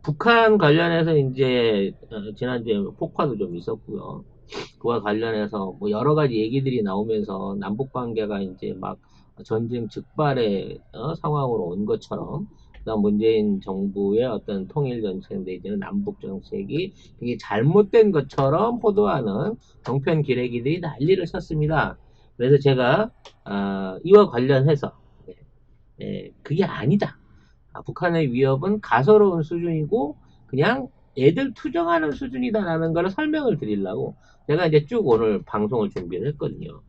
북한 관련해서 이제 지난주에 폭파도 좀 있었고요. 그와 관련해서 뭐 여러 가지 얘기들이 나오면서 남북 관계가 이제 막 전쟁 즉발의 상황으로 온 것처럼, 그다음 문재인 정부의 어떤 통일 정책 내지는 남북 정책이 되게 잘못된 것처럼 호도하는 정편 기레기들이 난리를 쳤습니다. 그래서 제가 이와 관련해서 그게 아니다. 북한의 위협은 가소로운 수준이고 그냥 애들 투정하는 수준이다라는 걸 설명을 드리려고 제가 이제 쭉 오늘 방송을 준비를 했거든요.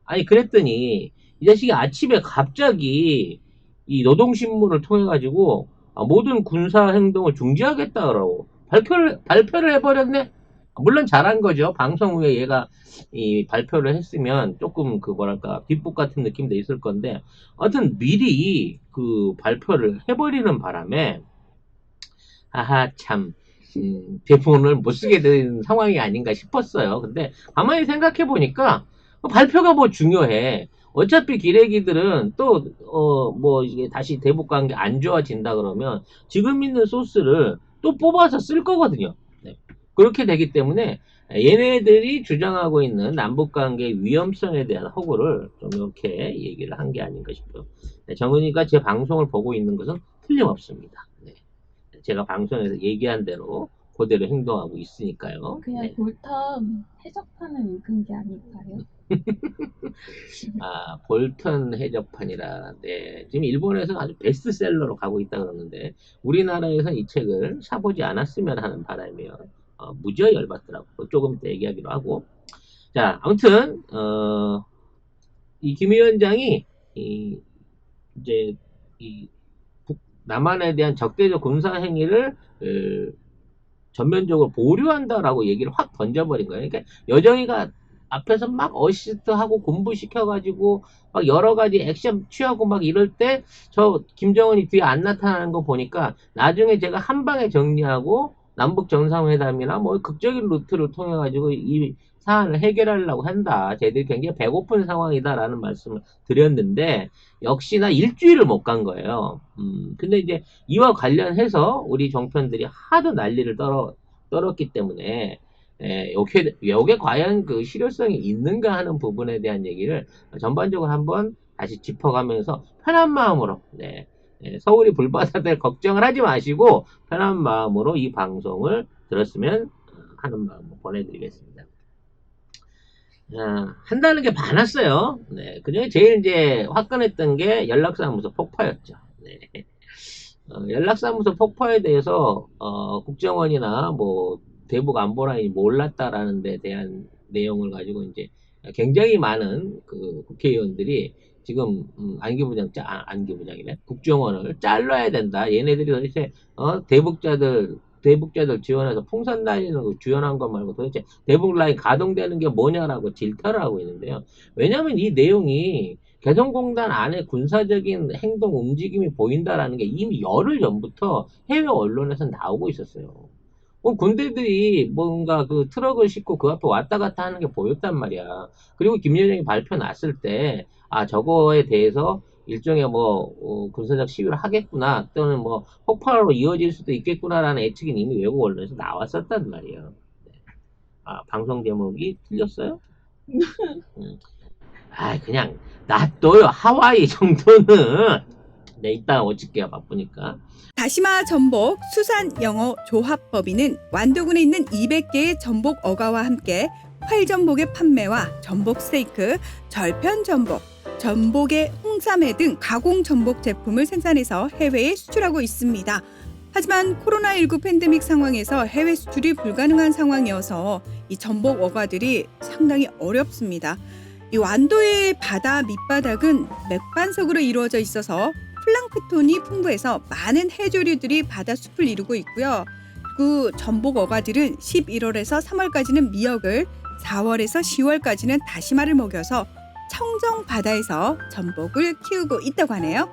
아니 그랬더니 이 자식이 아침에 갑자기 이 노동신문을 통해 가지고 모든 군사 행동을 중지하겠다라고 발표를 해버렸네. 물론 잘한 거죠. 방송 후에 얘가 이 발표를 했으면 조금 그 뭐랄까 뒷북 같은 느낌도 있을 건데, 아무튼 미리 그 발표를 해버리는 바람에 아하 참 대본을 못 쓰게 된 상황이 아닌가 싶었어요. 근데 가만히 생각해 보니까 발표가 뭐 중요해. 어차피 기레기들은 또 뭐 이게 다시 대북 관계 안 좋아진다 그러면 지금 있는 소스를 또 뽑아서 쓸 거거든요. 네. 그렇게 되기 때문에 얘네들이 주장하고 있는 남북 관계 위험성에 대한 허구를 좀 이렇게 얘기를 한 게 아닌가 싶어요. 네, 정은이가 제 방송을 보고 있는 것은 틀림없습니다. 네. 제가 방송에서 얘기한 대로 그대로 행동하고 있으니까요. 그냥 네. 볼턴 해적판을 읽은 게 아닐까요? 볼턴 해적판이라. 네. 지금 일본에서 아주 베스트셀러로 가고 있다 그러는데 우리나라에서는 이 책을 사보지 않았으면 하는 바람이에요. 무지하게 열받더라고. 조금 이따 얘기하기로 하고. 자, 아무튼 이 김 위원장이 이제 이 남한에 대한 적대적 군사 행위를 전면적으로 보류한다라고 얘기를 확 던져버린 거예요. 그러니까 여정이가 앞에서 막 어시스트하고 군부시켜가지고 막 여러 가지 액션 취하고 막 이럴 때 저 김정은이 뒤에 안 나타나는 거 보니까 나중에 제가 한 방에 정리하고 남북 정상회담이나 뭐 극적인 루트를 통해 가지고 이 사안을 해결하려고 한다. 쟤들이 굉장히 배고픈 상황이다라는 말씀을 드렸는데 역시나 일주일을 못 간 거예요. 근데 이제 이와 관련해서 우리 종편들이 하도 난리를 떨었기 때문에 요게 과연 그 실효성이 있는가 하는 부분에 대한 얘기를 전반적으로 한번 다시 짚어가면서 편한 마음으로 서울이 불바다될 걱정을 하지 마시고 편한 마음으로 이 방송을 들었으면 하는 마음으로 보내드리겠습니다. 한다는 게 많았어요. 네, 그중에 제일 이제 화끈했던 게 연락사무소 폭파였죠. 네. 연락사무소 폭파에 대해서 국정원이나 뭐 대북 안보라인이 몰랐다라는 데 대한 내용을 가지고 이제 굉장히 많은 그 국회의원들이 지금 안기부장이래. 국정원을 잘라야 된다. 얘네들이 도대체 대북자들 지원해서 풍선 날리는 거 지원한 것 말고 도대체 대북 라인 가동되는 게 뭐냐라고 질타를 하고 있는데요. 왜냐하면 이 내용이 개성공단 안에 군사적인 행동 움직임이 보인다라는 게 이미 열흘 전부터 해외 언론에서 나오고 있었어요. 군대들이 뭔가 그 트럭을 싣고 그 앞에 왔다 갔다 하는 게 보였단 말이야. 그리고 김여정이 발표 났을 때, 저거에 대해서 일종의 뭐, 군사적 시위를 하겠구나, 또는 뭐, 폭발로 이어질 수도 있겠구나라는 예측이 이미 외국 언론에서 나왔었단 말이에요. 네. 방송 제목이 틀렸어요? 그냥 놔둬요. 하와이 정도는. 네, 이따 오칠게요. 바쁘니까. 다시마 전복 수산 영어 조합법인은 완도군에 있는 200개의 전복 어가와 함께 활전복의 판매와 전복 스테이크, 절편 전복, 전복의 홍삼회 등 가공 전복 제품을 생산해서 해외에 수출하고 있습니다. 하지만 코로나19 팬데믹 상황에서 해외 수출이 불가능한 상황이어서 이 전복 어가들이 상당히 어렵습니다. 이 완도의 바다 밑바닥은 맥반석으로 이루어져 있어서 플랑크톤이 풍부해서 많은 해조류들이 바다숲을 이루고 있고요. 그 전복 어가들은 11월에서 3월까지는 미역을, 4월에서 10월까지는 다시마를 먹여서 청정 바다에서 전복을 키우고 있다고 하네요.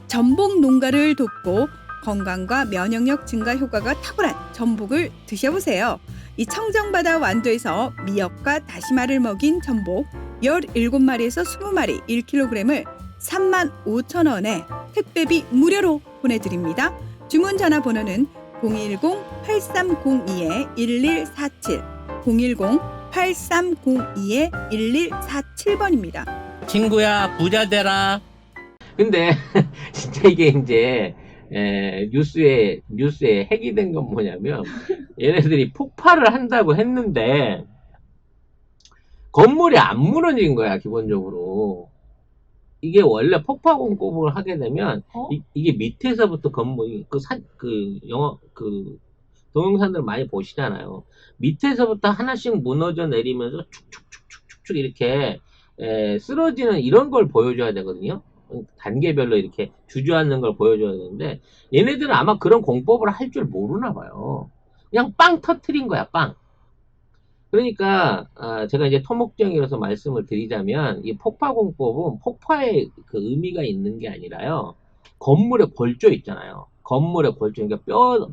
전복 농가를 돕고 건강과 면역력 증가 효과가 탁월한 전복을 드셔보세요. 이 청정바다 완도에서 미역과 다시마를 먹인 전복 17마리에서 20마리 1kg을 35,000원에 택배비 무료로 보내드립니다. 주문 전화번호는 010-8302-1147 010-8302-1147번입니다. 친구야, 부자 되라. 근데 진짜 이게 이제 뉴스에 핵이 된 건 뭐냐면 얘네들이 폭발을 한다고 했는데 건물이 안 무너진 거야. 기본적으로 이게 원래 폭파 공법을 하게 되면 이게 밑에서부터 건물이 영화 동영상들 많이 보시잖아요. 밑에서부터 하나씩 무너져 내리면서 축축축축축 이렇게 쓰러지는 이런 걸 보여줘야 되거든요. 단계별로 이렇게 주저앉는 걸 보여줘야 되는데 얘네들은 아마 그런 공법을 할 줄 모르나 봐요. 그냥 빵 터트린 거야, 빵. 그러니까 제가 이제 토목정이라서 말씀을 드리자면 이 폭파 공법은 폭파의 그 의미가 있는 게 아니라요. 건물의 골조 있잖아요. 건물의 골조, 그러니까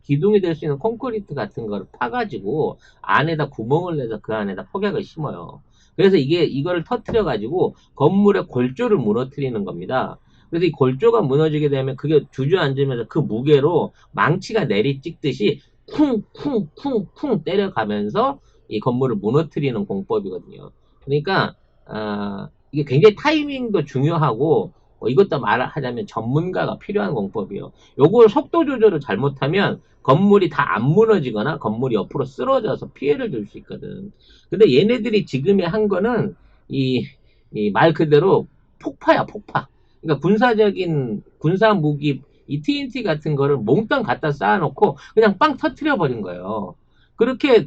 기둥이 될 수 있는 콘크리트 같은 거를 파가지고 안에다 구멍을 내서 그 안에다 폭약을 심어요. 그래서 이거를 터트려 가지고 건물의 골조를 무너뜨리는 겁니다. 그래서 이 골조가 무너지게 되면 그게 주저앉으면서 그 무게로 망치가 내리찍듯이 쿵쿵쿵쿵 때려가면서 이 건물을 무너뜨리는 공법이거든요. 그러니까 이게 굉장히 타이밍도 중요하고 이것도 말하자면 전문가가 필요한 공법이에요. 요걸 속도 조절을 잘못하면 건물이 다 안 무너지거나 건물이 옆으로 쓰러져서 피해를 줄 수 있거든. 근데 얘네들이 지금에 한 거는 말 그대로 폭파야, 폭파. 그러니까 군사 무기 이 TNT 같은 거를 몽땅 갖다 쌓아놓고 그냥 빵 터트려 버린 거예요. 그렇게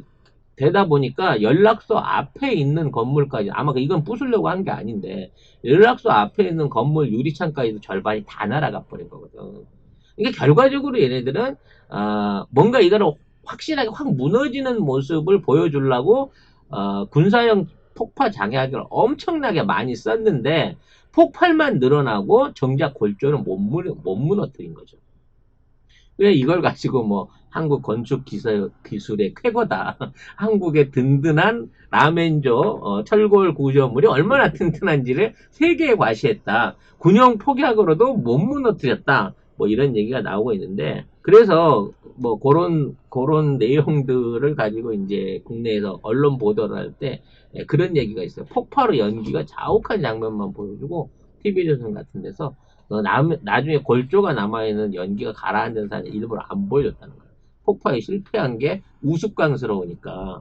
되다 보니까 연락소 앞에 있는 건물까지, 아마 이건 부수려고 한 게 아닌데 연락소 앞에 있는 건물 유리창까지도 절반이 다 날아가 버린 거거든. 그러니까 결과적으로 얘네들은 뭔가 이거를 확실하게 확 무너지는 모습을 보여주려고 군사형 폭파 장약을 엄청나게 많이 썼는데 폭발만 늘어나고 정작 골조는 못 무너뜨린 거죠. 왜 이걸 가지고 뭐 한국 건축 기술의 쾌거다. 한국의 든든한 라멘조 철골 구조물이 얼마나 튼튼한지를 세계에 과시했다. 군용 폭약으로도 못 무너뜨렸다. 뭐 이런 얘기가 나오고 있는데, 그래서 뭐 그런 내용들을 가지고 이제 국내에서 언론 보도를 할 때 그런 얘기가 있어요. 폭파로 연기가 자욱한 장면만 보여주고 TV조선 같은 데서 나중에 골조가 남아있는 연기가 가라앉은 사람이 일부러 안 보여줬다는 거예요. 폭파에 실패한 게 우스꽝스러우니까.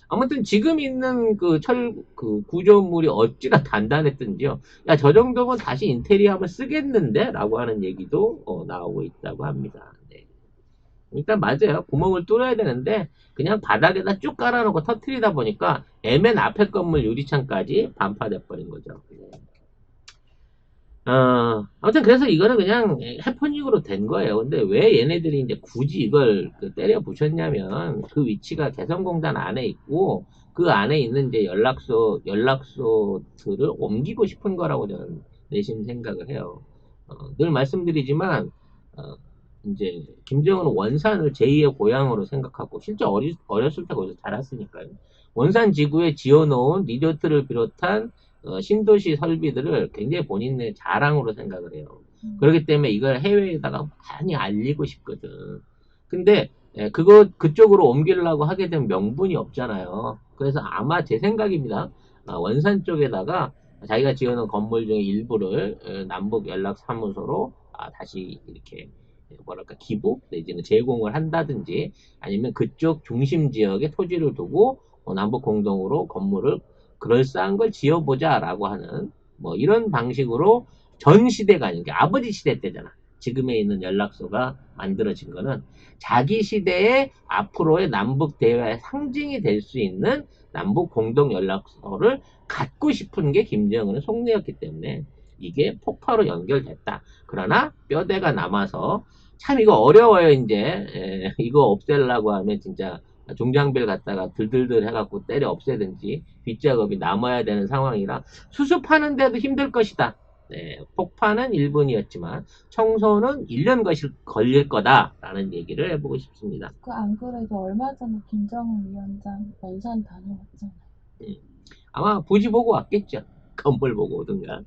아무튼 지금 있는 그 구조물이 어찌나 단단했던지요. 야, 저 정도면 다시 인테리어 하면 쓰겠는데? 라고 하는 얘기도 나오고 있다고 합니다. 네. 일단 맞아요. 구멍을 뚫어야 되는데 그냥 바닥에다 쭉 깔아놓고 터트리다 보니까 맨 앞에 건물 유리창까지 반파돼 버린 거죠. 네. 아무튼 그래서 이거는 그냥 해프닝으로 된 거예요. 근데 왜 얘네들이 이제 굳이 이걸 때려 부셨냐면 그 위치가 개성공단 안에 있고 그 안에 있는 이제 연락소들을 옮기고 싶은 거라고 저는 내심 생각을 해요. 늘 말씀드리지만 이제 김정은은 원산을 제2의 고향으로 생각하고 실제 어렸을 때 거기서 자랐으니까요. 원산 지구에 지어놓은 리조트를 비롯한 신도시 설비들을 굉장히 본인의 자랑으로 생각을 해요. 그렇기 때문에 이걸 해외에다가 많이 알리고 싶거든. 근데 그쪽으로 옮기려고 하게 되면 명분이 없잖아요. 그래서 아마 제 생각입니다. 원산 쪽에다가 자기가 지어놓은 건물 중에 일부를 남북 연락사무소로 다시 이렇게 뭐랄까 기부 내지는 제공을 한다든지 아니면 그쪽 중심 지역에 토지를 두고 남북 공동으로 건물을 그럴싸한 걸 지어보자 라고 하는 뭐 이런 방식으로 전 시대가 아닌 게 아버지 시대 때잖아. 지금에 있는 연락소가 만들어진 거는 자기 시대의 앞으로의 남북 대화의 상징이 될 수 있는 남북 공동 연락소를 갖고 싶은 게 김정은의 속내였기 때문에 이게 폭파로 연결됐다. 그러나 뼈대가 남아서 참 이거 어려워요. 이제 이거 없애려고 하면 진짜 중장비를 갖다가 들들들 해갖고 때려 없애든지 뒷작업이 남아야 되는 상황이라 수습하는데도 힘들 것이다. 네, 폭파는 1분이었지만 청소는 1년 걸릴 거다라는 얘기를 해보고 싶습니다. 안 그래도 얼마 전에 김정은 위원장 원산 다녀왔잖아요. 아마 부지 보고 왔겠죠. 건물 보고 오든가.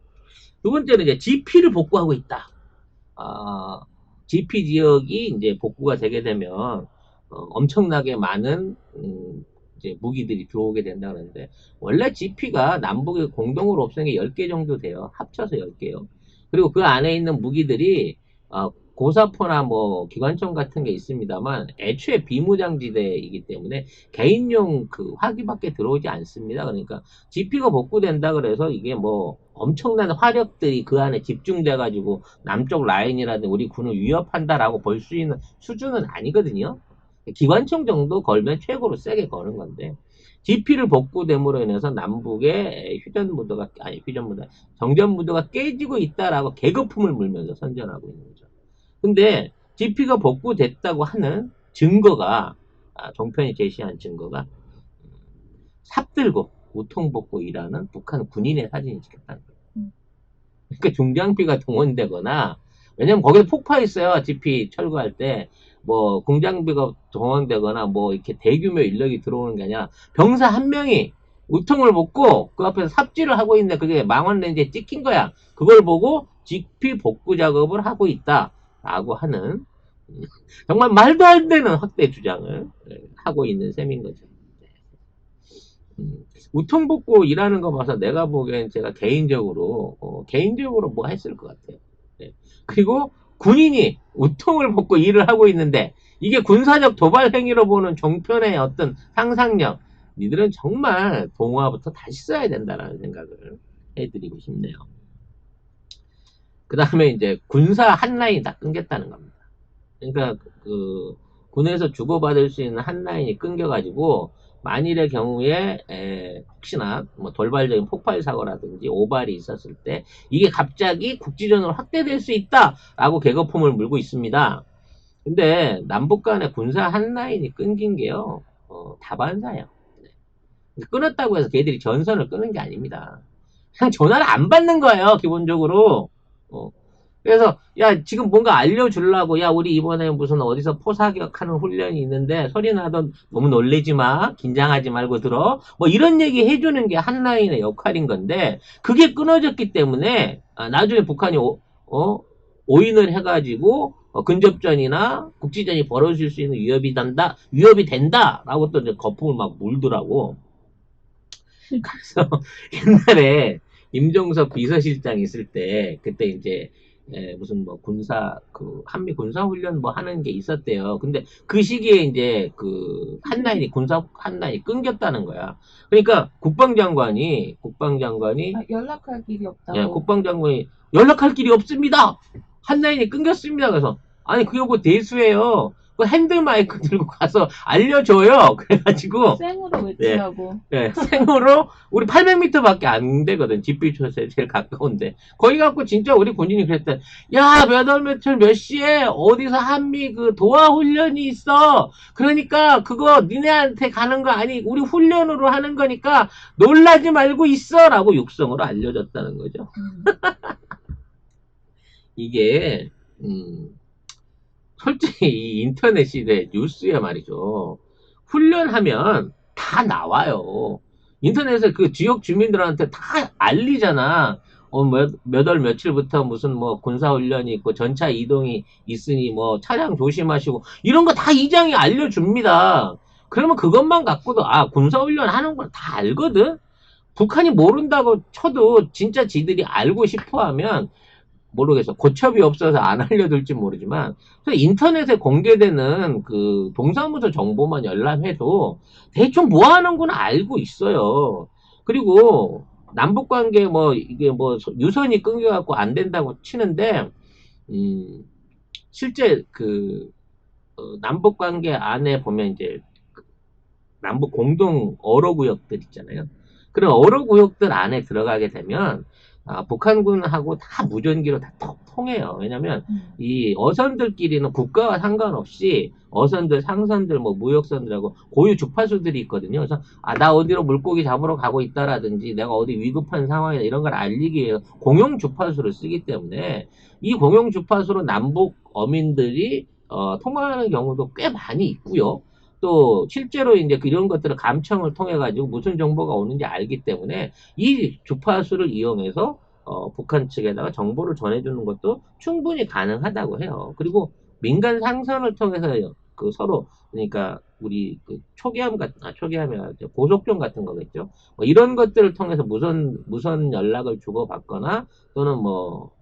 두 번째는 이제 GP를 복구하고 있다. GP 지역이 이제 복구가 되게 되면 엄청나게 많은 이제 무기들이 들어오게 된다 그러는데, 원래 GP가 남북에 공동으로 없애는 게 10개 정도 돼요. 합쳐서 10개요. 그리고 그 안에 있는 무기들이 고사포나 뭐 기관총 같은 게 있습니다만 애초에 비무장지대이기 때문에 개인용 그 화기밖에 들어오지 않습니다. 그러니까 GP가 복구된다 그래서 이게 뭐 엄청난 화력들이 그 안에 집중돼 가지고 남쪽 라인이라든지 우리 군을 위협한다라고 볼 수 있는 수준은 아니거든요. 기관총 정도 걸면 최고로 세게 거는 건데, GP를 복구됨으로 인해서 남북의 정전 무드가 깨지고 있다라고 계급품을 물면서 선전하고 있는 거죠. 근데 GP가 복구됐다고 하는 증거가, 종편이 제시한 증거가 삽들고 우통벗고 일하는 북한 군인의 사진이 찍혔다는 거예요. 그러니까 중장비가 동원되거나, 왜냐면 거기서 폭파 있어요. GP 철거할 때. 뭐 공장비가 동원되거나 뭐 이렇게 대규모 인력이 들어오는 게 아니라 병사 한 명이 우통을 벗고 그 앞에서 삽질을 하고 있는데 그게 망원 렌즈에 찍힌 거야. 그걸 보고 GP 복구 작업을 하고 있다라고 하는 정말 말도 안 되는 확대 주장을 하고 있는 셈인 거죠. 우통 벗고 일하는 거 봐서 내가 보기엔 제가 개인적으로 뭐 했을 것 같아요. 네. 그리고 군인이 우통을 벗고 일을 하고 있는데 이게 군사적 도발 행위로 보는 종편의 어떤 상상력, 니들은 정말 동화부터 다시 써야 된다라는 생각을 해드리고 싶네요. 그 다음에 이제 군사 한 라인이 다 끊겼다는 겁니다. 그러니까 그 군에서 주고받을 수 있는 한 라인이 끊겨가지고 만일의 경우에 혹시나 뭐 돌발적인 폭발 사고라든지 오발이 있었을 때 이게 갑자기 국지전으로 확대될 수 있다라고 계급품을 물고 있습니다. 근데 남북 간의 군사 한 라인이 끊긴 게요, 다반사예요. 끊었다고 해서 걔들이 전선을 끊은 게 아닙니다. 그냥 전화를 안 받는 거예요, 기본적으로. 그래서 야 지금 뭔가 알려주려고, 야 우리 이번에 무슨 어디서 포사격하는 훈련이 있는데 소리 나던 너무 놀래지 마, 긴장하지 말고 들어, 뭐 이런 얘기 해주는 게 한라인의 역할인 건데 그게 끊어졌기 때문에 나중에 북한이 오인을 해가지고 근접전이나 국지전이 벌어질 수 있는 위협이 된다라고 또 이제 거품을 막 물더라고. 그래서 옛날에 임종석 비서실장 있을 때 그때 이제 무슨 뭐 한미 군사 훈련 뭐 하는 게 있었대요. 근데 그 시기에 이제 그 군사 한 라인이 끊겼다는 거야. 그러니까 국방장관이 연락할 길이 없다고. 예, 국방장관이 연락할 길이 없습니다. 한 라인이 끊겼습니다. 그래서 아니 그게 뭐 대수예요. 그 핸들 마이크 들고 가서 알려줘요. 그래가지고 생으로 외치라고. 네, 생으로 우리 800m밖에 안 되거든. GP초소에 제일 가까운데 거기 갖고 진짜 우리 군인이 그랬다. 야, 몇 월 며칠 몇 시에 어디서 한미 그 도하 훈련이 있어. 그러니까 그거 니네한테 가는 거 아니, 우리 훈련으로 하는 거니까 놀라지 말고 있어라고 육성으로 알려줬다는 거죠. 이게 솔직히 이 인터넷 시대 뉴스에 말이죠. 훈련하면 다 나와요. 인터넷에 그 지역 주민들한테 다 알리잖아. 몇 월 며칠부터 무슨 뭐 군사훈련이 있고 전차 이동이 있으니 뭐 차량 조심하시고 이런 거 다 이장이 알려줍니다. 그러면 그것만 갖고도 군사훈련 하는 걸 다 알거든. 북한이 모른다고 쳐도 진짜 지들이 알고 싶어 하면 모르겠어. 고첩이 없어서 안 알려둘지 모르지만 인터넷에 공개되는 그 동사무소 정보만 열람해도 대충 뭐 하는구나 알고 있어요. 그리고 남북관계 뭐 이게 뭐 유선이 끊겨갖고 안 된다고 치는데 실제 그 남북관계 안에 보면 이제 남북 공동 어로구역들 있잖아요. 그런 어로구역들 안에 들어가게 되면 북한군하고 다 무전기로 다 통해요. 왜냐면 이 어선들끼리는 국가와 상관없이 어선들, 상선들, 뭐 무역선들하고 고유 주파수들이 있거든요. 그래서 나 어디로 물고기 잡으러 가고 있다라든지 내가 어디 위급한 상황이다 이런 걸 알리기 위해서 공용 주파수를 쓰기 때문에 이 공용 주파수로 남북 어민들이 통화하는 경우도 꽤 많이 있고요. 또 실제로 이제 이런 것들을 감청을 통해 가지고 무슨 정보가 오는지 알기 때문에 이 주파수를 이용해서 북한 측에다가 정보를 전해주는 것도 충분히 가능하다고 해요. 그리고 민간 상선을 통해서 그 서로 그러니까 우리 그 초기함 같은 초기함이 아니라 고속종 같은 거겠죠. 뭐 이런 것들을 통해서 무선 연락을 주고받거나 또는 뭐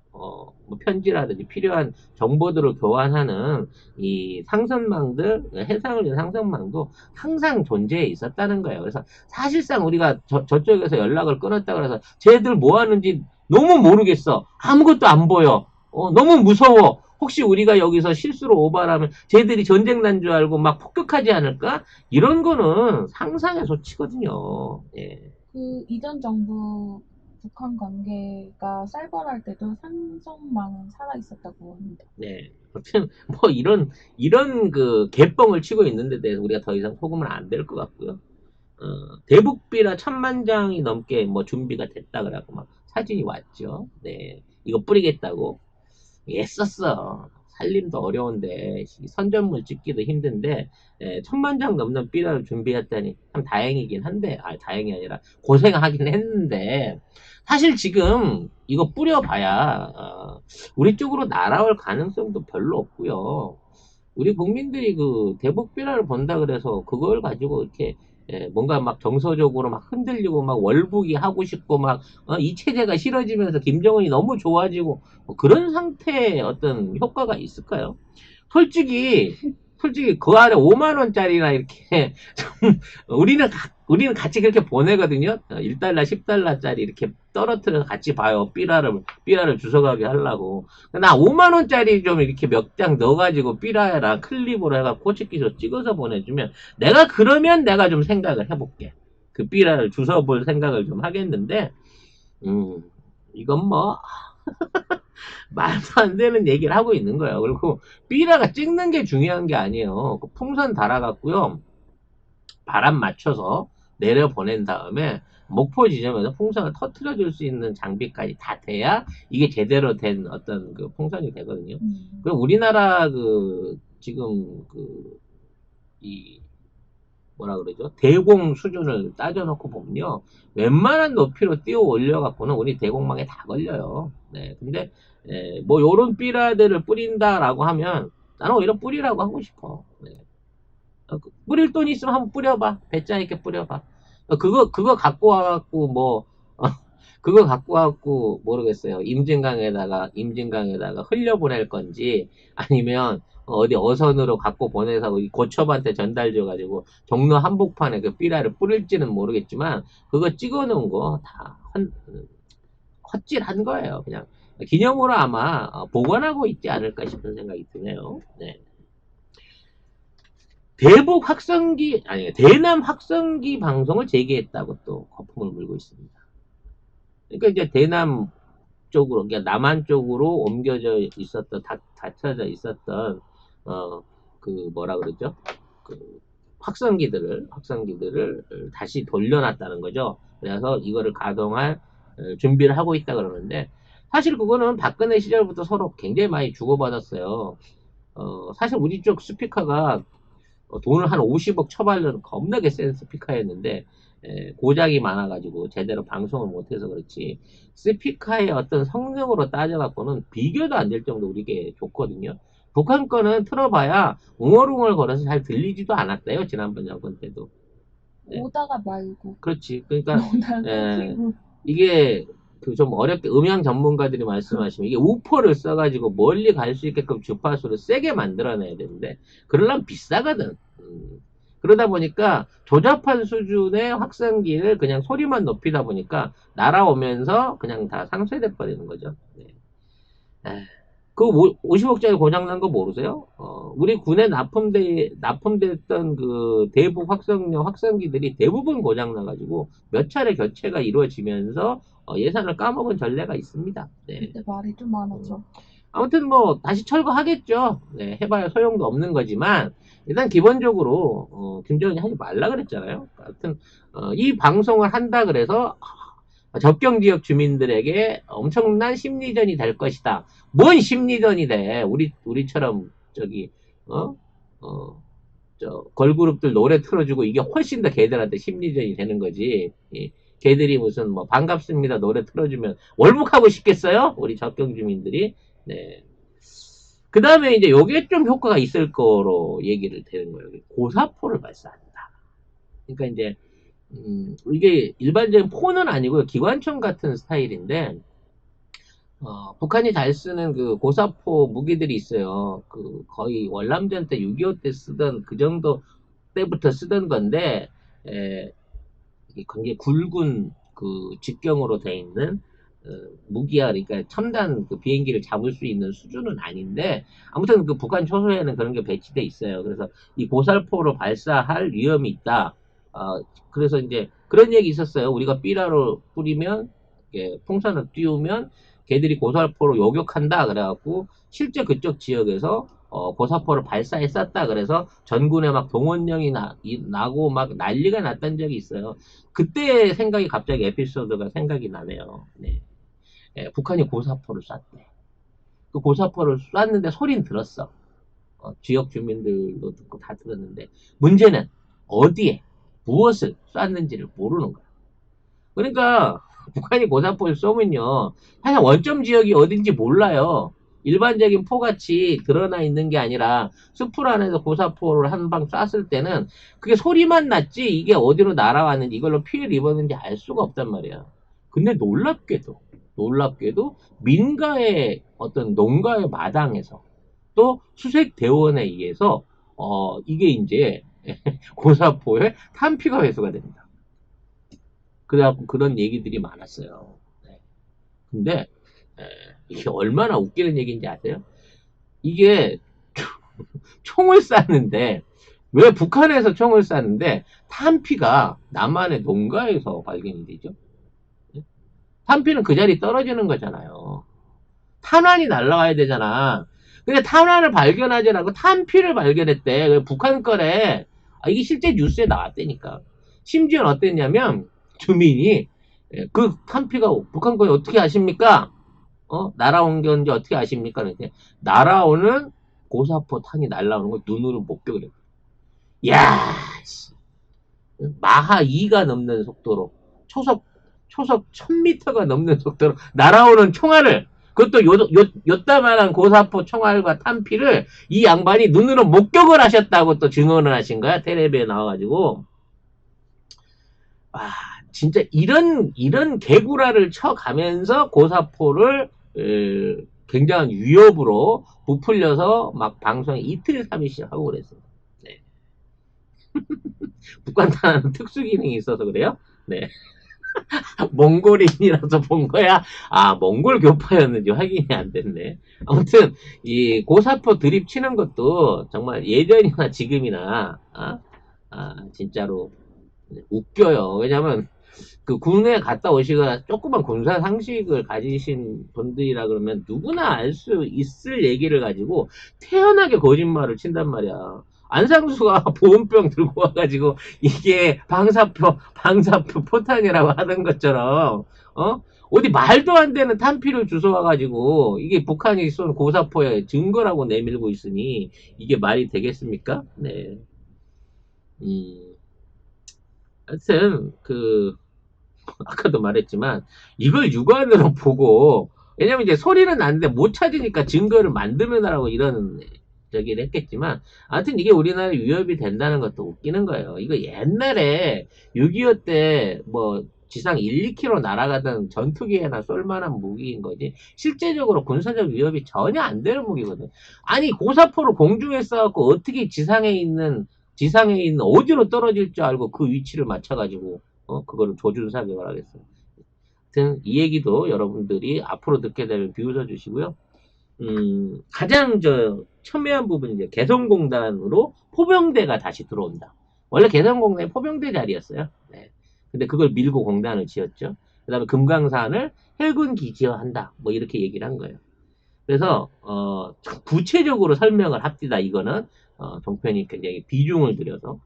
편지라든지 필요한 정보들을 교환하는 이 상선망들, 해상을 위한 상선망도 항상 존재해 있었다는 거예요. 그래서 사실상 우리가 저쪽에서 연락을 끊었다 그래서 쟤들 뭐 하는지 너무 모르겠어. 아무것도 안 보여. 너무 무서워. 혹시 우리가 여기서 실수로 오바라면 쟤들이 전쟁 난 줄 알고 막 폭격하지 않을까? 이런 거는 상상의 소치거든요. 예. 그 이전 정부 북한 관계가 쌀벌할 때도 상선망은 살아있었다고 합니다. 네. 아무튼 뭐 이런 그 개뻥을 치고 있는 데 대해서 우리가 더 이상 속으면 안 될 것 같고요. 대북비라 1000만 장이 넘게 뭐 준비가 됐다 그래갖고 막 사진이 왔죠. 네. 이거 뿌리겠다고. 애썼어. 살림도 어려운데 선전물 찍기도 힘든데 1000만 장 넘는 삐라를 준비했다니 참 다행이긴 한데 다행이 아니라 고생하긴 했는데 사실 지금 이거 뿌려봐야 우리 쪽으로 날아올 가능성도 별로 없고요. 우리 국민들이 그 대북 삐라를 본다 그래서 그걸 가지고 이렇게 뭔가 막 정서적으로 막 흔들리고 막 월북이 하고 싶고 막 이 체제가 싫어지면서 김정은이 너무 좋아지고 뭐 그런 상태의 어떤 효과가 있을까요? 솔직히 그 안에 5만 원짜리나 이렇게 좀 우리는 같이 그렇게 보내거든요. 1달러, 10달러짜리 이렇게 떨어뜨려서 같이 봐요. 삐라를 주워가게 하려고. 나 5만 원짜리 좀 이렇게 몇 장 넣어가지고 삐라랑 클립으로 해가지고 호치키로 찍어서 보내주면 그러면 내가 좀 생각을 해볼게. 그 삐라를 주워볼 생각을 좀 하겠는데 이건 뭐 말도 안 되는 얘기를 하고 있는 거예요. 그리고 삐라가 찍는 게 중요한 게 아니에요. 그 풍선 달아갖고요. 바람 맞춰서 내려 보낸 다음에 목표 지점에서 풍선을 터트려 줄 수 있는 장비까지 다 돼야 이게 제대로 된 어떤 그 풍선이 되거든요. 그리고 우리나라 지금 이 뭐라 그러죠? 대공 수준을 따져놓고 보면요. 웬만한 높이로 띄워 올려갖고는 우리 대공망에 다 걸려요. 네. 근데, 뭐, 요런 삐라들을 뿌린다라고 하면, 나는 오히려 뿌리라고 하고 싶어. 네. 뿌릴 돈 있으면 한번 뿌려봐. 배짱 있게 뿌려봐. 그거 갖고 와갖고, 그거 갖고 와갖고, 모르겠어요. 임진강에다가 흘려보낼 건지, 아니면, 어디 어선으로 갖고 보내서 고첩한테 전달 줘가지고 종로 한복판에 그 삐라를 뿌릴지는 모르겠지만 그거 찍어놓은 거 다 헛질한 거예요. 그냥 기념으로 아마 보관하고 있지 않을까 싶은 생각이 드네요. 네. 대남 확성기 방송을 재개했다고 또 거품을 물고 있습니다. 그러니까 이제 대남 쪽으로, 그러니까 남한 쪽으로 옮겨져 있었던, 닫혀져 있었던 뭐라 그러죠? 확성기들을 다시 돌려놨다는 거죠. 그래서 이거를 가동할 준비를 하고 있다 그러는데, 사실 그거는 박근혜 시절부터 서로 굉장히 많이 주고받았어요. 사실 우리 쪽 스피커가 돈을 한 50억 처발려는 겁나게 센 스피커였는데, 고장이 많아가지고 제대로 방송을 못해서 그렇지, 스피커의 어떤 성능으로 따져갖고는 비교도 안 될 정도로 우리게 좋거든요. 북한 거는 틀어봐야 웅얼웅얼 거려서 잘 들리지도 않았대요. 지난번 정권 때도. 네. 오다가 말고. 그렇지. 그러니까 오다가 끼고. 이게 좀 어렵게 음향 전문가들이 말씀하시면 이게 우퍼를 써가지고 멀리 갈 수 있게끔 주파수를 세게 만들어내야 되는데 그러려면 비싸거든. 그러다 보니까 조잡한 수준의 확성기를 그냥 소리만 높이다 보니까 날아오면서 그냥 다 상쇄돼 버리는 거죠. 네. 그 50억짜리 고장난 거 모르세요? 우리 군에 납품됐던 그 대북 확성용 확성기들이 대부분 고장나가지고 몇 차례 교체가 이루어지면서 예산을 까먹은 전례가 있습니다. 네. 그때 말이 좀 많았죠. 아무튼 뭐 다시 철거하겠죠. 네, 해봐야 소용도 없는 거지만 일단 기본적으로 김정은이 하지 말라 그랬잖아요. 하여튼 이 방송을 한다 그래서 접경 지역 주민들에게 엄청난 심리전이 될 것이다. 뭔 심리전이 돼? 우리처럼 걸그룹들 노래 틀어주고 이게 훨씬 더 걔들한테 심리전이 되는 거지. 걔들이 무슨 반갑습니다 노래 틀어주면 월북하고 싶겠어요? 우리 접경 주민들이. 네. 그 다음에 이제 요게 좀 효과가 있을 거로 얘기를 되는 거예요. 고사포를 발사한다. 그러니까 이제, 이게 일반적인 포는 아니고요. 기관총 같은 스타일인데, 북한이 잘 쓰는 그 고사포 무기들이 있어요. 그 거의 월남전 때 6.25 때 쓰던 그 정도 때부터 쓰던 건데, 이게 굉장히 굵은 그 직경으로 돼 있는 무기야. 그러니까 첨단 그 비행기를 잡을 수 있는 수준은 아닌데, 아무튼 그 북한 초소에는 그런 게 배치돼 있어요. 그래서 이 고살포로 발사할 위험이 있다. 그래서 이제 그런 얘기 있었어요. 우리가 삐라로 뿌리면, 풍선을 띄우면 걔들이 고살포로 요격한다. 그래갖고 실제 그쪽 지역에서 고사포를 발사했었다. 그래서 전군에 막 동원령이 나고 막 난리가 났던 적이 있어요. 그때 생각이 갑자기 에피소드가 생각이 나네요. 네. 북한이 고사포를 쐈대. 그 고사포를 쐈는데 소리는 들었어. 지역 주민들도 듣고 다 들었는데, 문제는 어디에 무엇을 쐈는지를 모르는 거야. 그러니까 북한이 고사포를 쏘면요, 사실 원점 지역이 어딘지 몰라요. 일반적인 포같이 드러나 있는 게 아니라 숲풀 안에서 고사포를 한 방 쐈을 때는 그게 소리만 났지 이게 어디로 날아왔는지 이걸로 피해를 입었는지 알 수가 없단 말이야. 근데 놀랍게도 민가의 어떤 농가의 마당에서 또 수색 대원에 의해서 이게 이제 고사포에 탄피가 회수가 됩니다. 그래갖고 그런 얘기들이 많았어요. 네. 근데 이게 얼마나 웃기는 얘기인지 아세요? 이게 총을 쐈는데, 왜 북한에서 총을 쐈는데 탄피가 남한의 농가에서 발견이 되죠? 탄피는 그 자리 떨어지는 거잖아요. 탄환이 날라와야 되잖아. 근데 탄환을 발견하지 않고 탄피를 발견했대. 북한 거래. 이게 실제 뉴스에 나왔다니까. 심지어 어땠냐면 주민이 그 탄피가 북한 거에 어떻게 아십니까? 날아온 건지 어떻게 아십니까? 그랬더니 날아오는 고사포 탄이 날아오는 걸 눈으로 목격을 했어. 야, 마하 2가 넘는 속도로 초속 1000m가 넘는 속도로 날아오는 총알을, 그것도 요따만한 고사포 총알과 탄피를 이 양반이 눈으로 목격을 하셨다고 또 증언을 하신 거야. 텔레비에 나와가지고. 진짜 이런 개구라를 쳐가면서 고사포를 굉장한 위협으로 부풀려서 막 방송에 이틀 3일씩 하고 그랬어요. 네. 북한탄은 특수 기능이 있어서 그래요? 네. 몽골인이라서 본 거야? 몽골 교파였는지 확인이 안 됐네. 아무튼, 이 고사포 드립 치는 것도 정말 예전이나 지금이나, 진짜로 웃겨요. 왜냐면, 그 군에 갔다 오시거나 조그만 군사 상식을 가지신 분들이라 그러면 누구나 알 수 있을 얘기를 가지고 태연하게 거짓말을 친단 말이야. 안상수가 보온병 들고 와가지고 이게 방사포 포탄이라고 하는 것처럼 어디 말도 안 되는 탄피를 주워와가지고 이게 북한이 쏜 고사포의 증거라고 내밀고 있으니 이게 말이 되겠습니까? 네. 하여튼 아까도 말했지만 이걸 육안으로 보고, 왜냐면 이제 소리는 나는데 못 찾으니까 증거를 만들어내라고 이런 저기를 했겠지만, 아무튼 이게 우리나라에 위협이 된다는 것도 웃기는 거예요. 이거 옛날에 6.25 때 뭐 지상 1, 2km 날아가던 전투기에나 쏠만한 무기인 거지 실제적으로 군사적 위협이 전혀 안 되는 무기거든. 아니 고사포를 공중에 쏴갖고 어떻게 지상에 있는 어디로 떨어질 줄 알고 그 위치를 맞춰가지고 그거를 조준 사격을 하겠어요. 하여튼 이 얘기도 여러분들이 앞으로 듣게 되면 비웃어 주시고요. 가장 첨예한 부분이 이제 개성공단으로 포병대가 다시 들어온다. 원래 개성공단이 포병대 자리였어요. 네. 근데 그걸 밀고 공단을 지었죠. 그 다음에 금강산을 해군 기지화한다. 뭐 이렇게 얘기를 한 거예요. 그래서 구체적으로 설명을 합디다. 이거는 종편이 굉장히 비중을 들여서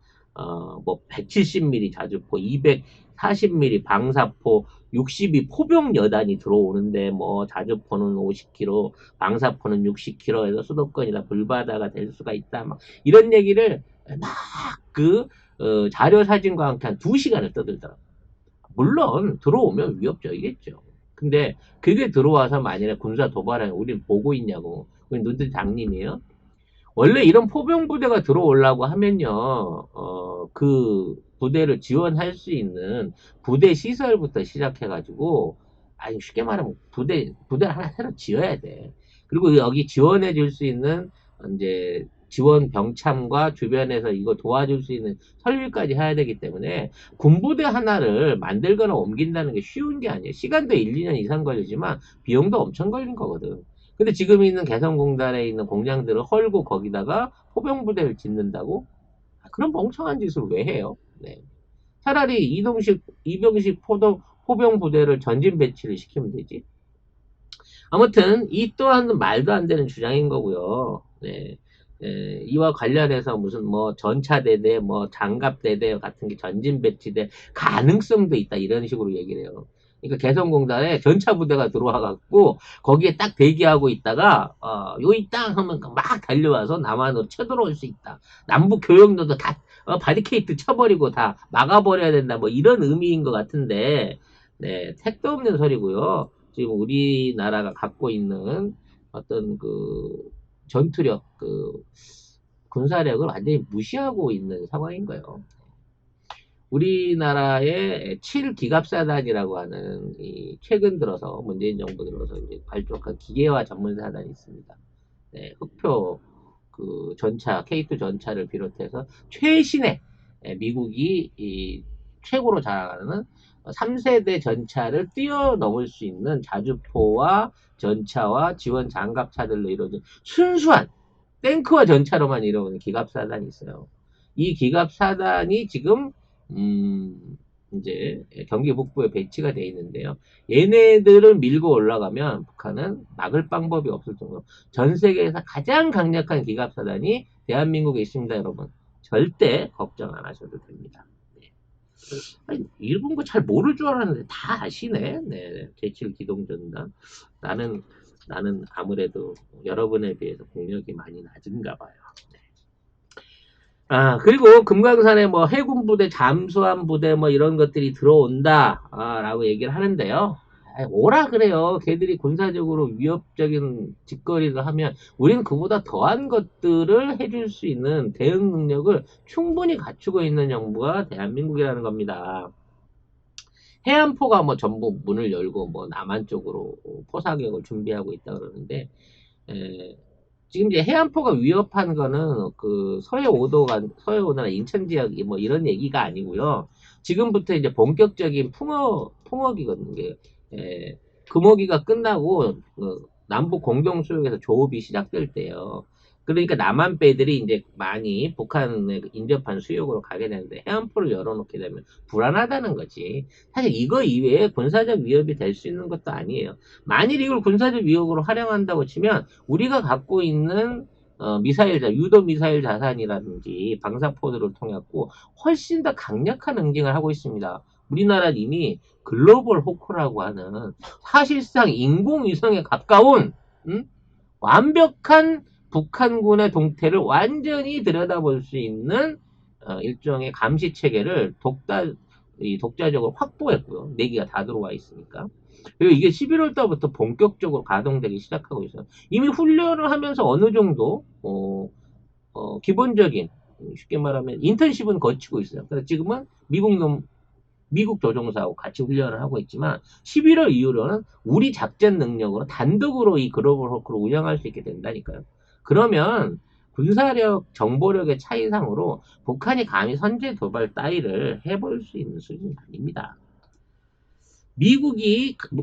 뭐 170mm 자주포, 240mm 방사포, 62 포병 여단이 들어오는데 뭐 자주포는 50km, 방사포는 60km 해서 수도권이나 불바다가 될 수가 있다. 막 이런 얘기를 막 자료 사진과 함께 한 2시간을 떠들더라고요. 물론 들어오면 위협적이겠죠. 근데 그게 들어와서 만약에 군사 도발하면 우리는 보고 있냐고. 눈들 장님이에요. 원래 이런 포병 부대가 들어오려고 하면요, 그 부대를 지원할 수 있는 부대 시설부터 시작해가지고, 아니, 쉽게 말하면 부대를 하나 새로 지어야 돼. 그리고 여기 지원해 줄 수 있는, 이제, 지원 병참과 주변에서 이거 도와줄 수 있는 설비까지 해야 되기 때문에, 군부대 하나를 만들거나 옮긴다는 게 쉬운 게 아니에요. 시간도 1, 2년 이상 걸리지만, 비용도 엄청 걸린 거거든. 근데 지금 있는 개성공단에 있는 공장들을 헐고 거기다가 포병부대를 짓는다고? 그런 멍청한 짓을 왜 해요? 네. 차라리 이병식 포병부대를 전진 배치를 시키면 되지. 아무튼 이 또한 말도 안 되는 주장인 거고요. 네. 이와 관련해서 무슨 뭐 전차대대, 뭐 장갑대대 같은 게 전진 배치될 가능성도 있다 이런 식으로 얘기를 해요. 그러니까 개성공단에 전차부대가 들어와갖고 거기에 딱 대기하고 있다가 요이 땅 하면 막 달려와서 남한으로 쳐들어올 수 있다. 남북 교역로도 다 바리케이트 쳐버리고 다 막아버려야 된다. 뭐 이런 의미인 것 같은데, 네, 택도 없는 소리고요. 지금 우리나라가 갖고 있는 어떤 그 전투력, 그 군사력을 완전히 무시하고 있는 상황인 거예요. 우리나라의 7기갑사단이라고 하는 이 최근 들어서 문재인 정부 들어서 이제 발족한 기계화 전문사단이 있습니다. 네, 흑표 그 전차 K2 전차를 비롯해서 최신의 미국이 이 최고로 자랑하는 3세대 전차를 뛰어넘을 수 있는 자주포와 전차와 지원 장갑차들로 이루어진 순수한 탱크와 전차로만 이루어진 기갑사단이 있어요. 이 기갑사단이 지금 이제 경기 북부에 배치가 되어 있는데요. 얘네들을 밀고 올라가면 북한은 막을 방법이 없을 정도로 전 세계에서 가장 강력한 기갑사단이 대한민국에 있습니다, 여러분. 절대 걱정 안 하셔도 됩니다. 네. 아니, 일본 거 잘 모를 줄 알았는데 다 아시네. 네, 제7기동전단. 나는 아무래도 여러분에 비해서 공력이 많이 낮은가 봐요. 네. 그리고 금강산에 뭐 해군 부대, 잠수함 부대 뭐 이런 것들이 들어온다, 라고 얘기를 하는데요. 오라 그래요. 걔들이 군사적으로 위협적인 짓거리를 하면 우리는 그보다 더한 것들을 해줄 수 있는 대응 능력을 충분히 갖추고 있는 정부가 대한민국이라는 겁니다. 해안포가 뭐 전부 문을 열고 뭐 남한 쪽으로 포사격을 준비하고 있다 그러는데, 지금 이제 해안포가 위협한 거는 그 서해 오도나 인천 지역 뭐 이런 얘기가 아니고요. 지금부터 이제 본격적인 풍어기거든요. 금어기가 끝나고 남북 공동 수역에서 조업이 시작될 때요. 그러니까 남한 배들이 이제 많이 북한에 인접한 수역으로 가게 되는데 해안포를 열어놓게 되면 불안하다는 거지. 사실 이거 이외에 군사적 위협이 될 수 있는 것도 아니에요. 만일 이걸 군사적 위협으로 활용한다고 치면 우리가 갖고 있는 유도 미사일 자산이라든지 방사포들을 통했고 훨씬 더 강력한 응징을 하고 있습니다. 우리나라는 이미 글로벌 호크라고 하는 사실상 인공위성에 가까운 완벽한 북한군의 동태를 완전히 들여다볼 수 있는 일종의 감시 체계를 독자적으로 확보했고요. 4기가 다 들어와 있으니까. 그리고 이게 11월 달부터 본격적으로 가동되기 시작하고 있어요. 이미 훈련을 하면서 어느 정도 기본적인, 쉽게 말하면 인턴십은 거치고 있어요. 그래서 지금은 미국 조종사하고 같이 훈련을 하고 있지만 11월 이후로는 우리 작전 능력으로 단독으로 이 글로벌 호크를 운영할 수 있게 된다니까요. 그러면 군사력, 정보력의 차이상으로 북한이 감히 선제 도발 따위를 해볼 수 있는 수준이 아닙니다.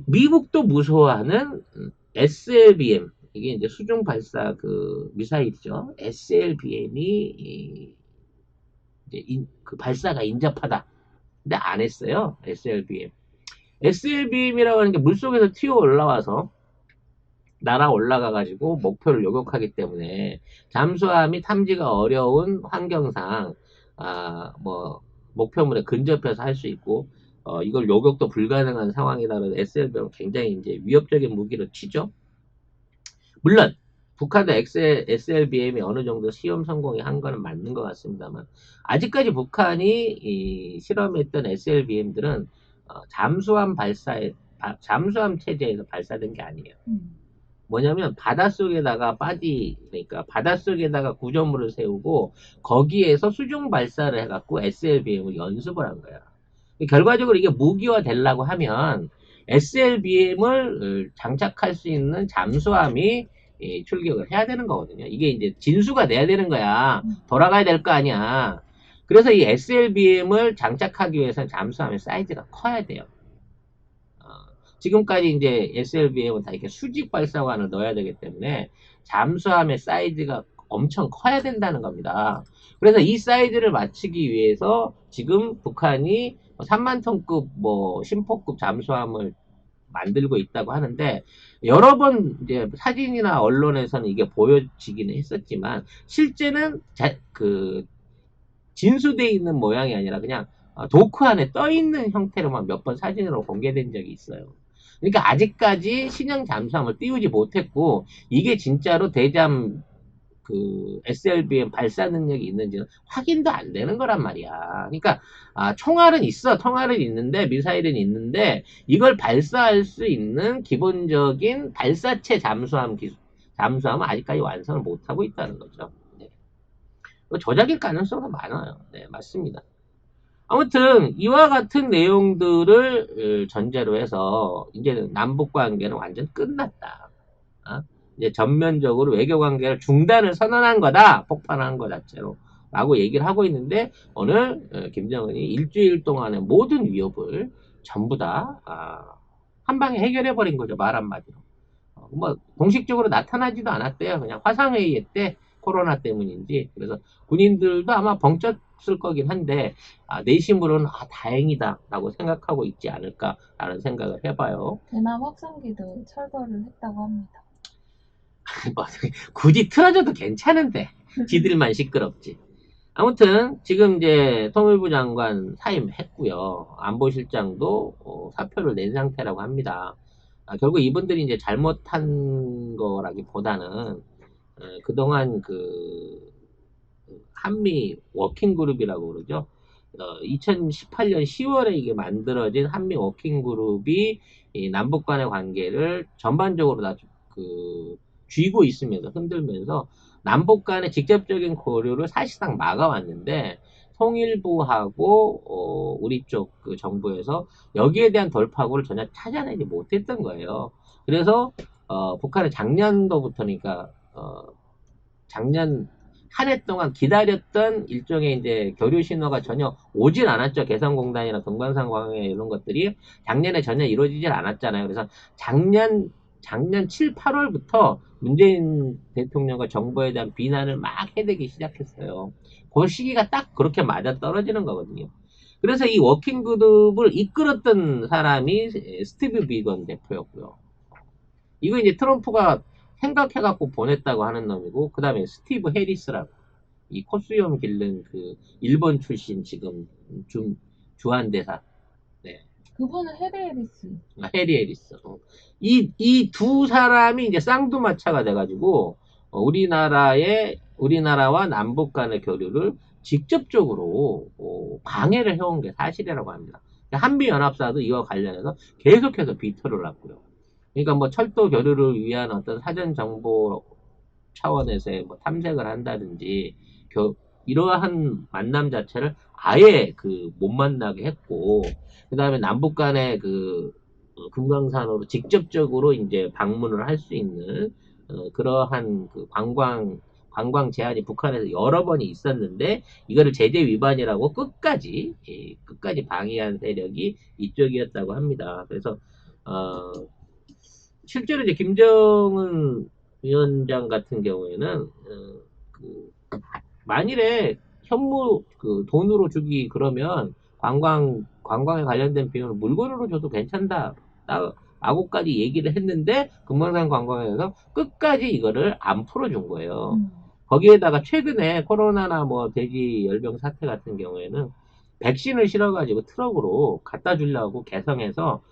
미국도 무서워하는 SLBM, 이게 이제 수중 발사 그 미사일이죠. SLBM이 이제 그 발사가 인접하다. 근데 안 했어요. SLBM. SLBM이라고 하는 게 물속에서 튀어 올라와서 날아 올라가가지고 목표를 요격하기 때문에 잠수함이 탐지가 어려운 환경상 뭐 목표물에 근접해서 할 수 있고 이걸 요격도 불가능한 상황이라는 SLBM은 굉장히 이제 위협적인 무기로 치죠. 물론 북한도 SLBM이 어느 정도 시험 성공이 한 거는 맞는 것 같습니다만 아직까지 북한이 실험했던 SLBM들은 잠수함 체제에서 발사된 게 아니에요. 뭐냐면 바닷속에다가 그러니까 바닷속에다가 구조물을 세우고 거기에서 수중 발사를 해갖고 SLBM을 연습을 한 거야. 결과적으로 이게 무기화 되려고 하면 SLBM을 장착할 수 있는 잠수함이 출격을 해야 되는 거거든요. 이게 이제 진수가 돼야 되는 거야. 돌아가야 될 거 아니야. 그래서 이 SLBM을 장착하기 위해서는 잠수함의 사이즈가 커야 돼요. 지금까지 이제 SLBM은 다 이렇게 수직 발사관을 넣어야 되기 때문에 잠수함의 사이즈가 엄청 커야 된다는 겁니다. 그래서 이 사이즈를 맞추기 위해서 지금 북한이 3만 톤급 심포급 잠수함을 만들고 있다고 하는데 여러 번 이제 사진이나 언론에서는 이게 보여지기는 했었지만 실제는 진수되어 있는 모양이 아니라 그냥 도크 안에 떠 있는 형태로만 몇 번 사진으로 공개된 적이 있어요. 그러니까 아직까지 신형 잠수함을 띄우지 못했고 이게 진짜로 대잠 SLBM 발사 능력이 있는지는 확인도 안 되는 거란 말이야. 그러니까 총알은 있는데 미사일은 있는데 이걸 발사할 수 있는 기본적인 발사체 잠수함은 아직까지 완성을 못하고 있다는 거죠. 네. 조작일 가능성도 많아요. 네, 맞습니다. 아무튼 이와 같은 내용들을 전제로 해서 이제 남북 관계는 완전 끝났다. 이제 전면적으로 외교 관계를 중단을 선언한 거다. 폭발한 것 자체로. 라고 얘기를 하고 있는데 오늘 김정은이 일주일 동안의 모든 위협을 전부 다 한 방에 해결해 버린 거죠. 말 한마디로. 공식적으로 나타나지도 않았대요. 그냥 화상회의 때 코로나 때문인지. 그래서 군인들도 아마 벙쪘을 거긴 한데 내심으로는 다행이다 라고 생각하고 있지 않을까라는 생각을 해봐요. 대남 확산기도 철거를 했다고 합니다. 굳이 틀어줘도 괜찮은데 지들만 시끄럽지. 아무튼 지금 이제 통일부 장관 사임했고요. 안보실장도 사표를 낸 상태라고 합니다. 결국 이분들이 이제 잘못한 거라기보다는 그동안 한미 워킹그룹이라고 그러죠. 2018년 10월에 이게 만들어진 한미 워킹그룹이 이 남북 간의 관계를 전반적으로 다 쥐고 있으면서 흔들면서 남북 간의 직접적인 교류를 사실상 막아왔는데 통일부하고 우리 쪽 정부에서 여기에 대한 돌파구를 전혀 찾아내지 못했던 거예요. 그래서 북한은 작년도부터니까 작년 한 해 동안 기다렸던 일종의 이제 교류 신호가 전혀 오질 않았죠. 개성공단이나 동방산광해 이런 것들이 작년에 전혀 이루어지질 않았잖아요. 그래서 작년 7, 8월부터 문재인 대통령과 정부에 대한 비난을 막 해대기 시작했어요. 그 시기가 딱 그렇게 맞아 떨어지는 거거든요. 그래서 이 워킹그룹을 이끌었던 사람이 스티브 비건 대표였고요. 이거 이제 트럼프가 생각해갖고 보냈다고 하는 놈이고, 그 다음에 스티브 해리스라고, 이 코수염 기른 일본 출신 지금 주한대사. 네. 그분은 해리 해리스. 해리 해리스. 이 두 사람이 이제 쌍두마차가 돼가지고, 우리나라와 남북 간의 교류를 직접적으로 방해를 해온 게 사실이라고 합니다. 한미연합사도 이와 관련해서 계속해서 비토를 놨고요. 그러니까 철도 교류를 위한 어떤 사전 정보 차원에서의 탐색을 한다든지 이러한 만남 자체를 아예 못 만나게 했고, 그 다음에 남북 간의 금강산으로 직접적으로 이제 방문을 할 수 있는 그러한 관광 제한이 북한에서 여러 번이 있었는데 이거를 제재 위반이라고 끝까지 방해한 세력이 이쪽이었다고 합니다. 그래서 실제로 이제 김정은 위원장 같은 경우에는 만일에 현무 돈으로 주기 그러면 관광에 관련된 비용을 물건으로 줘도 괜찮다 라고까지 얘기를 했는데 금강산 관광에서 끝까지 이거를 안 풀어준 거예요. 거기에다가 최근에 코로나나 돼지 열병 사태 같은 경우에는 백신을 실어가지고 트럭으로 갖다 주려고 개성해서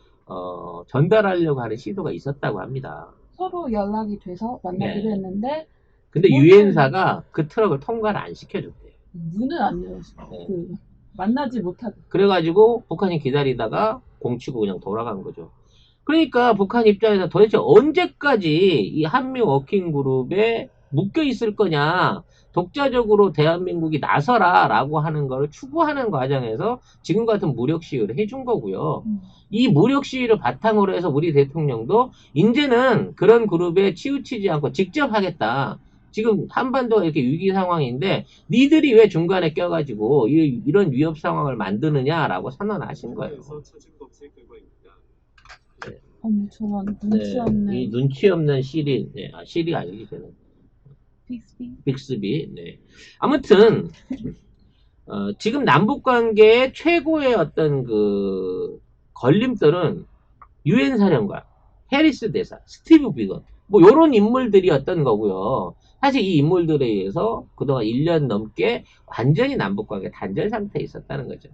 전달하려고 하는 시도가 있었다고 합니다. 서로 연락이 돼서 만나기로 했는데 근데 유엔사가 그 트럭을 통과를 안 시켜줬대요. 문은 안 열었어요. 만나지 못하고. 그래가지고 북한이 기다리다가 공치고 그냥 돌아간 거죠. 그러니까 북한 입장에서 도대체 언제까지 이 한미 워킹 그룹에 묶여 있을 거냐, 독자적으로 대한민국이 나서라 라고 하는 걸 추구하는 과정에서 지금 같은 무력 시위를 해준 거고요. 이 무력 시위를 바탕으로 해서 우리 대통령도 이제는 그런 그룹에 치우치지 않고 직접 하겠다. 지금 한반도가 이렇게 위기 상황인데 니들이 왜 중간에 껴가지고 이런 위협 상황을 만드느냐라고 선언하신 거예요. 어머, 저런 눈치 없는 이 눈치 없는 시리, 시리가 아니기 때문에 빅스비. 빅스비. 네. 아무튼 지금 남북 관계의 최고의 어떤 그 걸림돌은 유엔 사령관, 해리스 대사, 스티브 비건 뭐 요런 인물들이었던 거고요. 사실 이 인물들에 의해서 그동안 1년 넘게 완전히 남북 관계 단절 상태에 있었다는 거죠.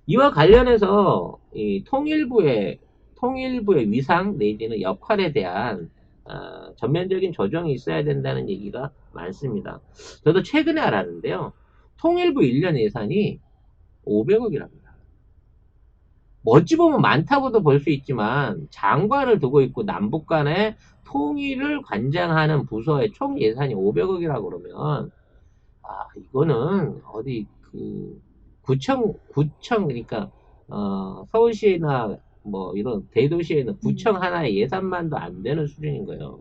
이와 관련해서 이 통일부의 위상 내지는 역할에 대한 전면적인 조정이 있어야 된다는 얘기가 많습니다. 저도 최근에 알았는데요. 통일부 1년 예산이 500억이랍니다. 어찌 보면 많다고도 볼 수 있지만 장관을 두고 있고 남북 간의 통일을 관장하는 부서의 총 예산이 500억이라고 그러면 이거는 어디 그 구청 그러니까 서울시나 뭐 이런 대도시에는 구청 하나의 예산만도 안 되는 수준인 거예요.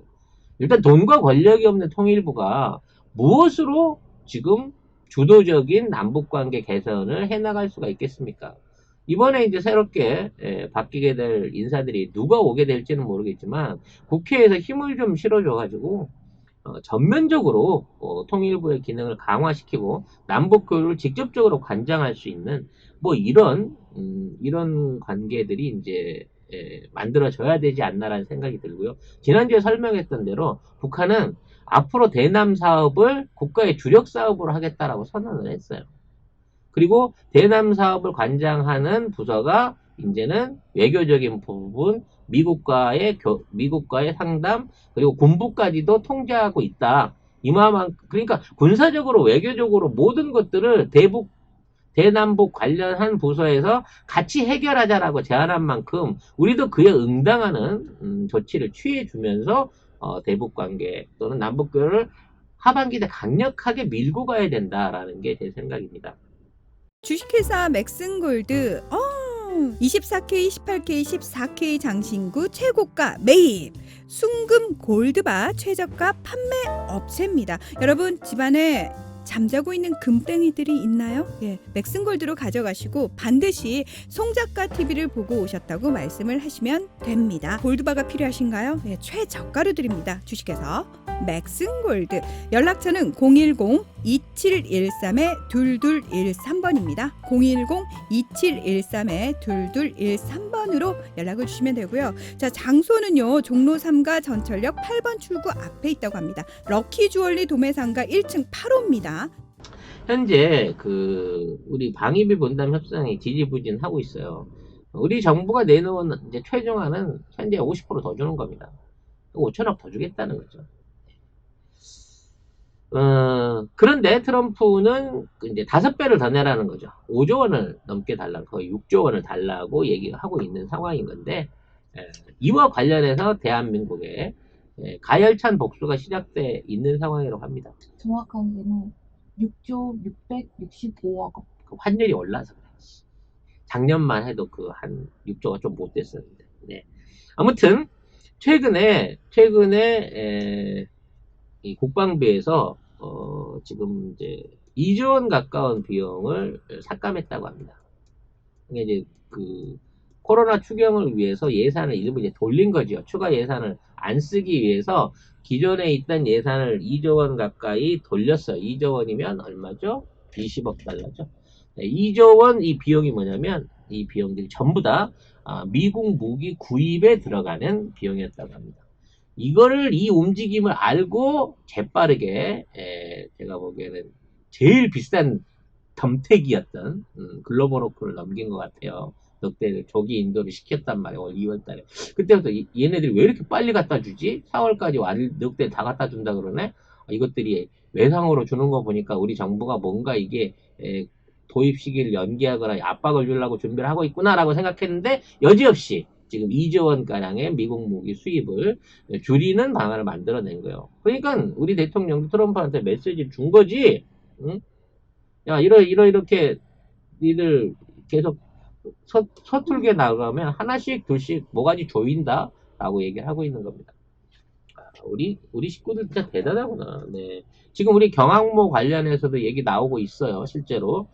일단 돈과 권력이 없는 통일부가 무엇으로 지금 주도적인 남북관계 개선을 해나갈 수가 있겠습니까? 이번에 이제 새롭게 바뀌게 될 인사들이 누가 오게 될지는 모르겠지만 국회에서 힘을 좀 실어줘가지고 전면적으로 통일부의 기능을 강화시키고 남북 교류를 직접적으로 관장할 수 있는 뭐 이런 관계들이 이제 만들어져야 되지 않나라는 생각이 들고요. 지난주에 설명했던 대로 북한은 앞으로 대남 사업을 국가의 주력 사업으로 하겠다라고 선언을 했어요. 그리고 대남 사업을 관장하는 부서가 이제는 외교적인 부분, 미국과의 상담, 그리고 군부까지도 통제하고 있다. 그러니까 군사적으로, 외교적으로 모든 것들을 대남북 관련한 부서에서 같이 해결하자라고 제안한 만큼 우리도 그에 응당하는 조치를 취해주면서 대북 관계 또는 남북 교류를 하반기 때 강력하게 밀고 가야 된다라는 게 제 생각입니다. 주식회사 맥슨골드 24K, 18K, 14K 장신구 최고가 매입 순금 골드바 최저가 판매 업체입니다. 여러분 집안에 잠자고 있는 금땡이들이 있나요? 예, 맥슨골드로 가져가시고 반드시 송작가 TV를 보고 오셨다고 말씀을 하시면 됩니다. 골드바가 필요하신가요? 예, 최저가로 드립니다. 주식회사 맥슨골드. 연락처는 010-2713-2213번입니다. 010-2713-2213번으로 연락을 주시면 되고요. 자, 장소는요. 종로 3가 전철역 8번 출구 앞에 있다고 합니다. 럭키 주얼리 도매상가 1층 8호입니다. 현재 우리 방위비 분담 협상이 지지부진하고 있어요. 우리 정부가 내놓은 이제 최종안은 현재 50% 더 주는 겁니다. 5천억 더 주겠다는 거죠. 그런데 트럼프는 이제 5배를 더 내라는 거죠. 5조 원을 넘게 달라고, 거의 6조 원을 달라고 얘기하고 있는 상황인 건데, 이와 관련해서 대한민국의 가열찬 복수가 시작돼 있는 상황이라고 합니다. 정확하게는 6조 665억 원. 환율이 올라서 그래. 작년만 해도 한 6조가 좀 못 됐었는데. 네. 아무튼 최근에 이 국방부에서 지금 이제 2조 원 가까운 비용을 삭감했다고 합니다. 이제 코로나 추경을 위해서 예산을 일부 이제 돌린 거죠. 추가 예산을 안 쓰기 위해서 기존에 있던 예산을 2조 원 가까이 돌렸어요. 2조 원이면 얼마죠? 20억 달러죠. 2조 원 이 비용이 뭐냐면 이 비용들이 전부 다 미국 무기 구입에 들어가는 비용이었다고 합니다. 이 움직임을 알고 재빠르게 제가 보기에는 제일 비싼 덤택이었던 글로벌 워크를 넘긴 것 같아요. 넉대 조기 인도를 시켰단 말이에요. 올 2월달에. 그때부터 얘네들이 왜 이렇게 빨리 갖다 주지? 4월까지 넉대 다 갖다 준다 그러네? 이것들이 외상으로 주는 거 보니까 우리 정부가 뭔가 이게 도입 시기를 연기하거나 압박을 주려고 준비를 하고 있구나라고 생각했는데 여지없이 지금 2조 원가량의 미국 무기 수입을 줄이는 방안을 만들어낸 거예요. 그러니까 우리 대통령도 트럼프한테 메시지를 준 거지. 응? 야, 이렇게 니들 계속 서툴게 나가면 하나씩 둘씩 모가지 조인다 라고 얘기를 하고 있는 겁니다. 우리 식구들 진짜 대단하구나. 네. 지금 우리 경항모 관련해서도 얘기 나오고 있어요. 실제로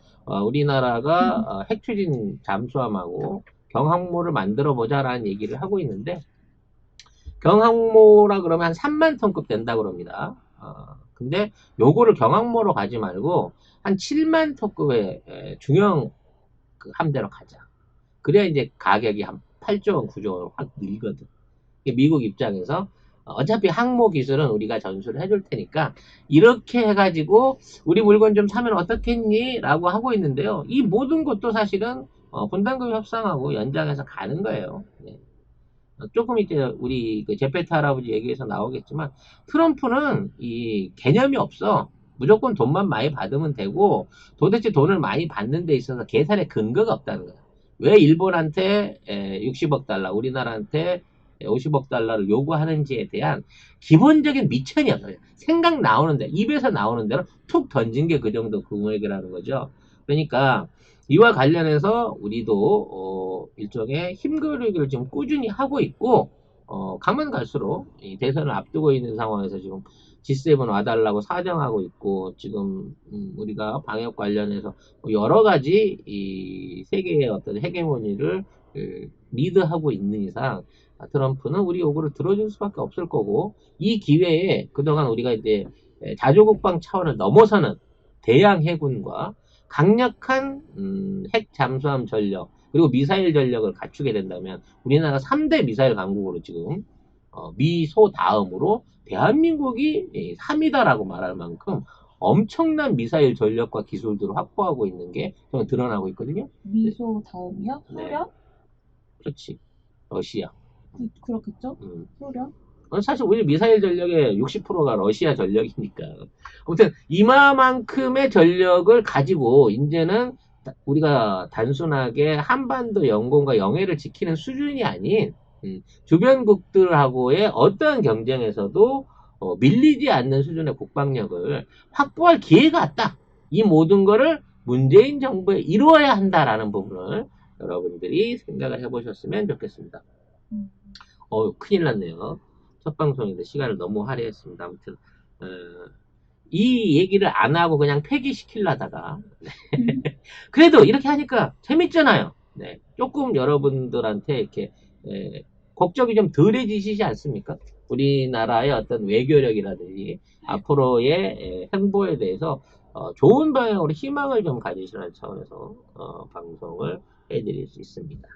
우리나라가 핵 추진 잠수함하고 경항모를 만들어 보자라는 얘기를 하고 있는데, 경항모라 그러면 한 3만 톤급 된다 그럽니다. 근데 요거를 경항모로 가지 말고 한 7만 톤급의 중형 그 함대로 가자. 그래야 이제 가격이 한 8조 원, 9조 원 확 늘거든. 미국 입장에서 어차피 항모 기술은 우리가 전수를 해줄 테니까 이렇게 해가지고 우리 물건 좀 사면 어떻겠니? 라고 하고 있는데요. 이 모든 것도 사실은 분담금 협상하고 연장해서 가는 거예요. 네. 조금 이제 우리 그 제페트 할아버지 얘기에서 나오겠지만 트럼프는 이 개념이 없어. 무조건 돈만 많이 받으면 되고 도대체 돈을 많이 받는 데 있어서 계산의 근거가 없다는 거야. 왜 일본한테 60억 달러, 우리나라한테 50억 달러를 요구하는지에 대한 기본적인 미천이 없어요. 생각 나오는데, 입에서 나오는 대로 툭 던진 게 그 정도 금액이라는 거죠. 그러니까 이와 관련해서 우리도 일종의 힘겨루기를 지금 꾸준히 하고 있고, 가면 갈수록 이 대선을 앞두고 있는 상황에서 지금 G7 와달라고 사정하고 있고, 지금 우리가 방역 관련해서 여러 가지 이 세계의 어떤 헤게모니를 리드하고 있는 이상 트럼프는 우리 요구를 들어줄 수밖에 없을 거고, 이 기회에 그동안 우리가 이제 자주국방 차원을 넘어서는 대양 해군과 강력한 핵 잠수함 전력 그리고 미사일 전력을 갖추게 된다면 우리나라 3대 미사일 강국으로 지금 미소 다음으로 대한민국이 3위다라고 말할 만큼 엄청난 미사일 전력과 기술들을 확보하고 있는 게 좀 드러나고 있거든요. 미소 다음이요? 네. 소련? 그렇지. 러시아. 그렇겠죠? 소련? 사실 우리 미사일 전력의 60%가 러시아 전력이니까. 아무튼 이마만큼의 전력을 가지고 이제는 우리가 단순하게 한반도 영공과 영해를 지키는 수준이 아닌 주변국들하고의 어떠한 경쟁에서도 밀리지 않는 수준의 국방력을 확보할 기회가 왔다. 이 모든 거를 문재인 정부에 이루어야 한다라는 부분을 여러분들이 생각을 해보셨으면 좋겠습니다. 큰일 났네요. 첫 방송인데 시간을 너무 할애했습니다. 아무튼 이 얘기를 안 하고 그냥 폐기시키려다가 그래도 이렇게 하니까 재밌잖아요. 네. 조금 여러분들한테 이렇게 걱정이 좀 덜해지시지 않습니까? 우리나라의 어떤 외교력이라든지 앞으로의 행보에 대해서 좋은 방향으로 희망을 좀 가지시라는 차원에서 방송을 해드릴 수 있습니다.